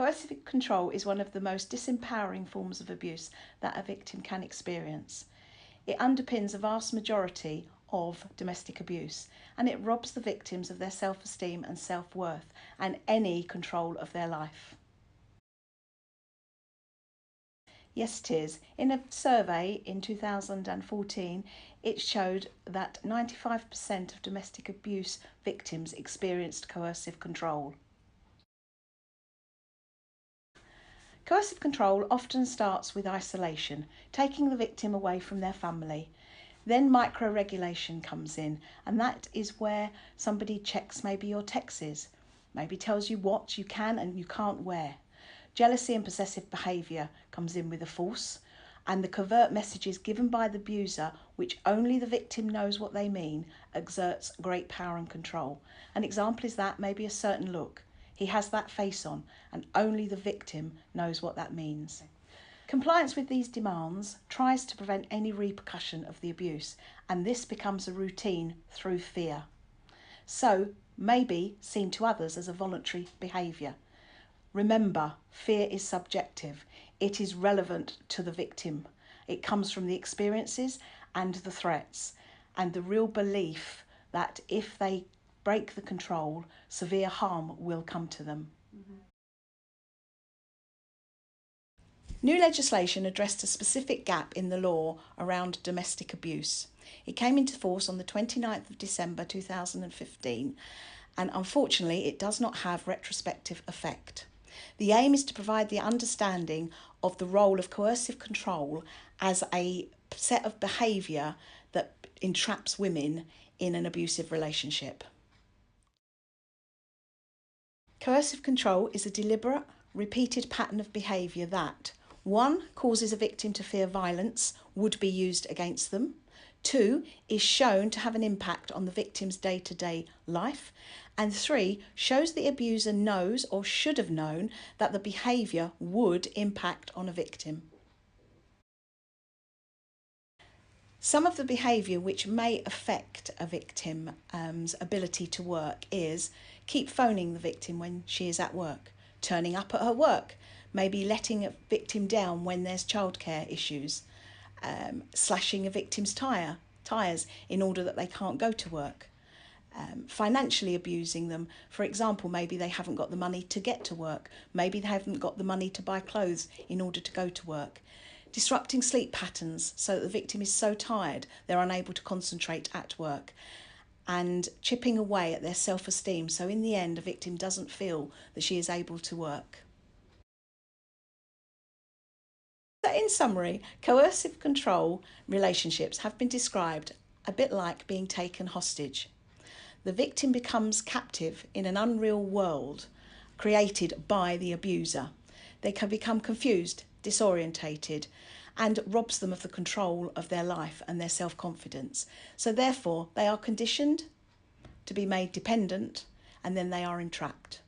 Coercive control is one of the most disempowering forms of abuse that a victim can experience. It underpins a vast majority of domestic abuse, and it robs the victims of their self-esteem and self-worth and any control of their life. Yes, it is. In a survey in 2014, it showed that 95% of domestic abuse victims experienced coercive control. Coercive control often starts with isolation, taking the victim away from their family. Then micro-regulation comes in, and that is where somebody checks maybe your texts, maybe tells you what you can and you can't wear. Jealousy and possessive behaviour comes in with a force, and the covert messages given by the abuser, which only the victim knows what they mean, exerts great power and control. An example is that maybe a certain look. He has that face on, and only the victim knows what that means. Compliance with these demands tries to prevent any repercussion of the abuse, and this becomes a routine through fear. So, maybe seen to others as a voluntary behaviour. Remember, fear is subjective. It is relevant to the victim. It comes from the experiences and the threats, and the real belief that if they break the control, severe harm will come to them. New legislation addressed a specific gap in the law around domestic abuse. It came into force on the 29th of December 2015, and unfortunately it does not have retrospective effect. The aim is to provide the understanding of the role of coercive control as a set of behaviour that entraps women in an abusive relationship. Coercive control is a deliberate, repeated pattern of behaviour that 1. Causes a victim to fear violence would be used against them. 2. Is shown to have an impact on the victim's day-to-day life. And 3. Shows the abuser knows or should have known that the behaviour would impact on a victim. Some of the behaviour which may affect a victim's ability to work is keep phoning the victim when she is at work, turning up at her work, maybe letting a victim down when there's childcare issues, slashing a victim's tyres in order that they can't go to work, financially abusing them. For example, maybe they haven't got the money to get to work, maybe they haven't got the money to buy clothes in order to go to work. Disrupting sleep patterns so that the victim is so tired they're unable to concentrate at work, and chipping away at their self-esteem so in the end a victim doesn't feel that she is able to work. So in summary, coercive control relationships have been described a bit like being taken hostage. The victim becomes captive in an unreal world created by the abuser. They can become confused, disorientated, and robs them of the control of their life and their self-confidence. So therefore, they are conditioned to be made dependent, and then they are entrapped.